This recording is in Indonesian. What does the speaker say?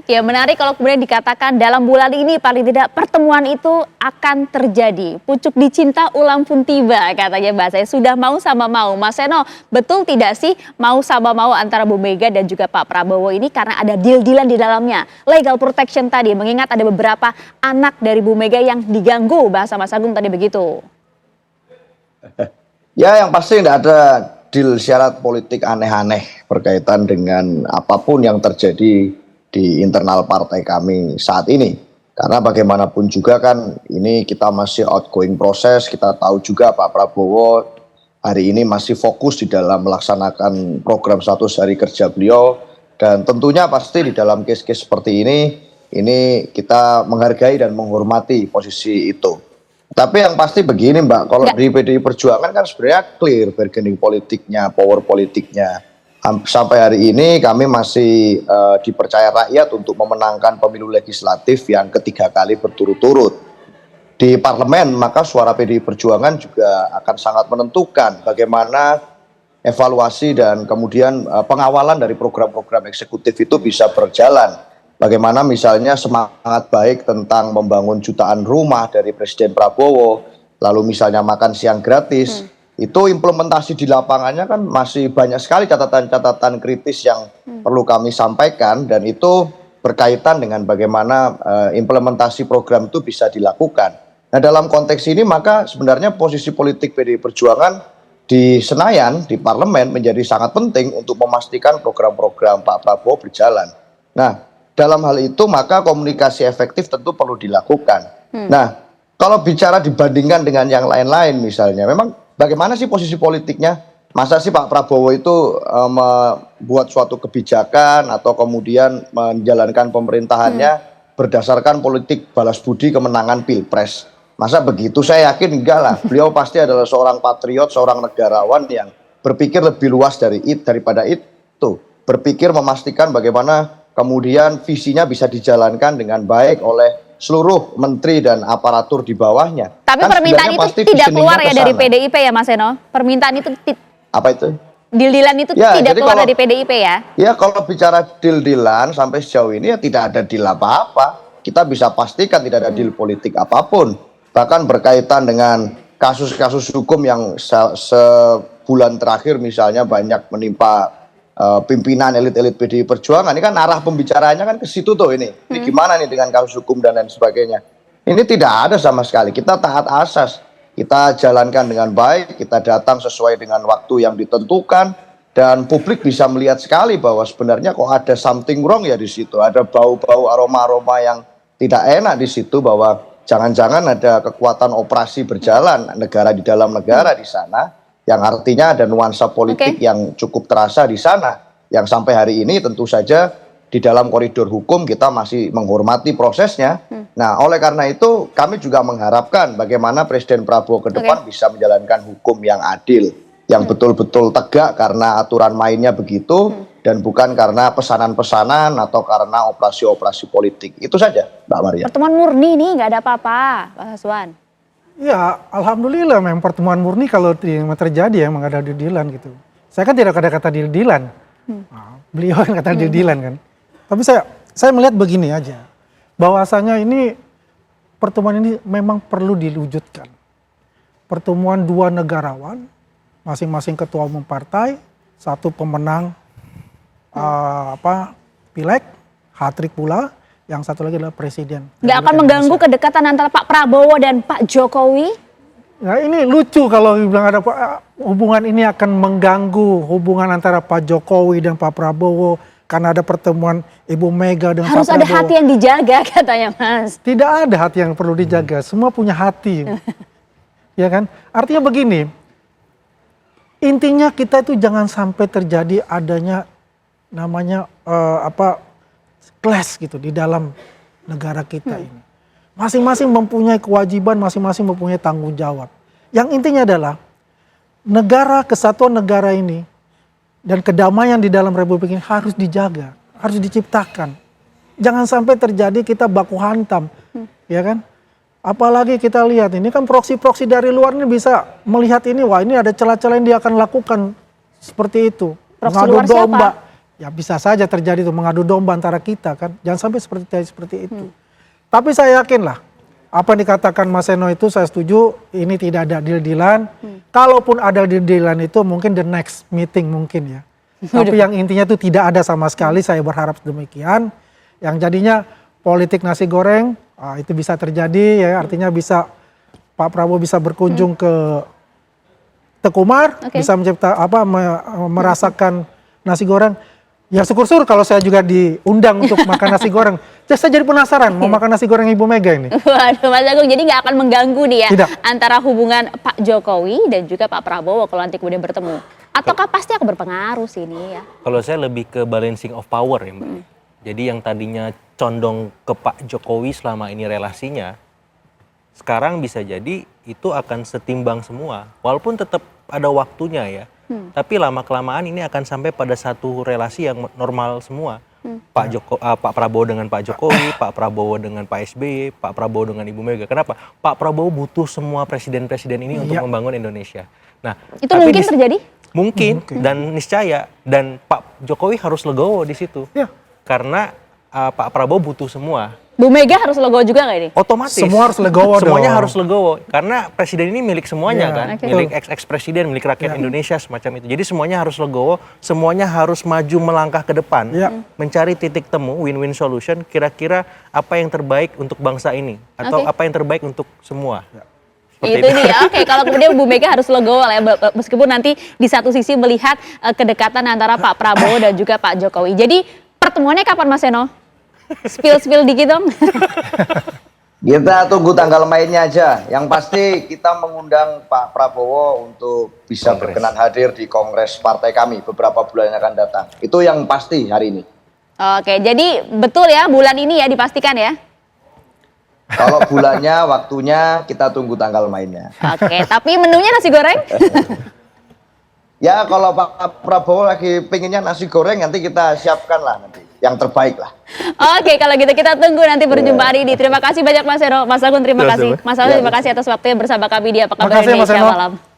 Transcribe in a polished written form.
Ya menarik kalau kemudian dikatakan dalam bulan ini paling tidak pertemuan itu akan terjadi. Pucuk dicinta ulang pun tiba katanya bahasanya. Sudah mau sama mau. Mas Seno, betul tidak sih mau sama mau antara Bu Mega dan juga Pak Prabowo ini karena ada deal-dealan di dalamnya. Legal protection tadi, mengingat ada beberapa anak dari Bu Mega yang diganggu, bahasa Mas Agung tadi begitu. Ya yang pasti tidak ada deal syarat politik aneh-aneh berkaitan dengan apapun yang terjadi di internal partai kami saat ini. Karena bagaimanapun juga kan ini kita masih outgoing proses, kita tahu juga Pak Prabowo hari ini masih fokus di dalam melaksanakan program 100 hari kerja beliau. Dan tentunya pasti di dalam case-case seperti ini kita menghargai dan menghormati posisi itu. Tapi yang pasti begini Mbak, kalau di PDI Perjuangan kan sebenarnya clear bargaining politiknya, power politiknya. Sampai hari ini kami masih dipercaya rakyat untuk memenangkan pemilu legislatif yang ketiga kali berturut-turut di parlemen, maka suara PDI Perjuangan juga akan sangat menentukan bagaimana evaluasi dan kemudian pengawalan dari program-program eksekutif itu bisa berjalan. Bagaimana misalnya semangat baik tentang membangun jutaan rumah dari Presiden Prabowo, lalu misalnya makan siang gratis. Itu implementasi di lapangannya kan masih banyak sekali catatan-catatan kritis yang perlu kami sampaikan, dan itu berkaitan dengan bagaimana implementasi program itu bisa dilakukan. Nah dalam konteks ini maka sebenarnya posisi politik PDI Perjuangan di Senayan, di parlemen menjadi sangat penting untuk memastikan program-program Pak Prabowo berjalan. Nah dalam hal itu maka komunikasi efektif tentu perlu dilakukan. Nah kalau bicara dibandingkan dengan yang lain-lain misalnya, memang bagaimana sih posisi politiknya? Masa sih Pak Prabowo itu membuat suatu kebijakan atau kemudian menjalankan pemerintahannya berdasarkan politik balas budi kemenangan Pilpres? Masa begitu? Saya yakin enggak lah. Beliau pasti adalah seorang patriot, seorang negarawan yang berpikir lebih luas daripada itu. Berpikir memastikan bagaimana kemudian visinya bisa dijalankan dengan baik oleh seluruh menteri dan aparatur di bawahnya. Tapi kan permintaan itu tidak keluar ya dari PDIP ya Mas Seno? Permintaan itu apa itu? Deal-dealan itu ya, tidak keluar dari PDIP ya? Ya kalau bicara deal-dealan sampai sejauh ini ya tidak ada deal apa-apa. Kita bisa pastikan tidak ada deal politik apapun. Bahkan berkaitan dengan kasus-kasus hukum yang sebulan terakhir misalnya banyak menimpa pimpinan elit-elit PDI Perjuangan, ini kan arah pembicaraannya kan ke situ tuh ini gimana nih dengan kasus hukum dan lain sebagainya. Ini tidak ada sama sekali. Kita taat asas, kita jalankan dengan baik, kita datang sesuai dengan waktu yang ditentukan, dan publik bisa melihat sekali bahwa sebenarnya kok ada something wrong ya di situ, ada bau-bau aroma-aroma yang tidak enak di situ, bahwa jangan-jangan ada kekuatan operasi berjalan negara di dalam negara di sana, yang artinya ada nuansa politik yang cukup terasa di sana, yang sampai hari ini tentu saja di dalam koridor hukum kita masih menghormati prosesnya. Nah oleh karena itu kami juga mengharapkan bagaimana Presiden Prabowo ke depan bisa menjalankan hukum yang adil, yang betul-betul tegak karena aturan mainnya begitu, dan bukan karena pesanan-pesanan atau karena operasi-operasi politik. Itu saja Mbak Maria. Pertemuan murni nih nggak ada apa-apa Pak Haswan. Ya, alhamdulillah memang pertemuan murni kalau terjadi emang ada deal-dealan gitu. Saya kan tidak ada kata deal-dealan. Beliau kan kata deal-dealan kan. Tapi saya melihat begini aja. Bahwasanya ini pertemuan ini memang perlu diwujudkan. Pertemuan dua negarawan, masing-masing ketua umum partai, satu pemenang pileg, hat-trick pula. Yang satu lagi adalah presiden. Nggak akan mengganggu kedekatan antara Pak Prabowo dan Pak Jokowi? Nah ini lucu kalau bilang ada hubungan ini akan mengganggu hubungan antara Pak Jokowi dan Pak Prabowo karena ada pertemuan Ibu Mega dengan Harus Pak Prabowo. Harus ada hati yang dijaga katanya Mas. Tidak ada hati yang perlu dijaga, semua punya hati. Ya kan? Artinya begini, intinya kita itu jangan sampai terjadi adanya namanya clash gitu di dalam negara kita ini. Masing-masing mempunyai kewajiban, masing-masing mempunyai tanggung jawab. Yang intinya adalah kesatuan negara ini dan kedamaian di dalam republik ini harus dijaga, harus diciptakan. Jangan sampai terjadi kita baku hantam, ya kan? Apalagi kita lihat ini kan proksi-proksi dari luar ini bisa melihat ini, wah ini ada celah-celah yang dia akan lakukan seperti itu. Proksi luar siapa? ya bisa saja terjadi itu mengadu domba antara kita kan. Jangan sampai seperti itu. Tapi saya yakin lah, apa yang dikatakan Mas Seno itu saya setuju, ini tidak ada deal-dealan. Kalaupun ada deal-dealan itu mungkin the next meeting mungkin ya. Tapi yang intinya itu tidak ada sama sekali, saya berharap demikian. Yang jadinya politik nasi goreng, itu bisa terjadi ya, artinya bisa Pak Prabowo bisa berkunjung ke Tekumar, bisa mencipta merasakan nasi goreng. Ya syukur-syukur kalau saya juga diundang untuk makan nasi goreng. Saya jadi penasaran mau makan nasi goreng Ibu Mega ini. Waduh Mas Agung, jadi nggak akan mengganggu nih ya Tidak. antara hubungan Pak Jokowi dan juga Pak Prabowo kalau nanti kemudian bertemu. Ataukah pasti akan berpengaruh sih ini ya? Kalau saya lebih ke balancing of power ya Mbak. Jadi yang tadinya condong ke Pak Jokowi selama ini relasinya, sekarang bisa jadi itu akan setimbang semua. Walaupun tetap ada waktunya ya. Tapi lama-kelamaan ini akan sampai pada satu relasi yang normal semua. Pak Prabowo dengan Pak Jokowi, Pak Prabowo dengan Pak SBY, Pak Prabowo dengan Ibu Mega. Kenapa? Pak Prabowo butuh semua presiden-presiden ini untuk membangun Indonesia. Nah, Itu mungkin terjadi? Mungkin dan niscaya, dan Pak Jokowi harus legowo di situ. Ya. Karena Pak Prabowo butuh semua. Bu Mega harus legowo juga nggak ini? Otomatis. Semua harus legowo Semuanya dong. harus legowo. Karena presiden ini milik semuanya Ya, kan. oke. Milik ex presiden, milik rakyat Indonesia semacam itu. Jadi semuanya harus legowo, semuanya harus maju melangkah ke depan. Ya. Mencari titik temu, win-win solution, kira-kira apa yang terbaik untuk bangsa ini. Atau Oke. apa yang terbaik untuk semua. Itu dia. Oke, kalau kemudian Bu Mega harus legowo lah ya, meskipun nanti di satu sisi melihat kedekatan antara Pak Prabowo dan juga Pak Jokowi. Jadi pertemuannya kapan Mas Seno? Spill dikit dong. Kita tunggu tanggal mainnya aja. Yang pasti kita mengundang Pak Prabowo untuk bisa berkenan hadir di Kongres partai kami beberapa bulan yang akan datang. Itu yang pasti hari ini. Oke, jadi betul ya bulan ini ya dipastikan ya. Kalau bulannya, waktunya, kita tunggu tanggal mainnya. Oke, tapi menunya nasi goreng? Ya kalau Pak Prabowo lagi pengennya nasi goreng, nanti kita siapkan lah nanti. Yang terbaik lah. Oke, kalau gitu kita tunggu nanti perjumpaan ini. Terima kasih banyak Mas Seno, Mas Agung terima kasih. Mas Agung terima kasih atas waktunya bersama kami di Apa Kabar Makasih, Mas Indonesia Seno. Malam.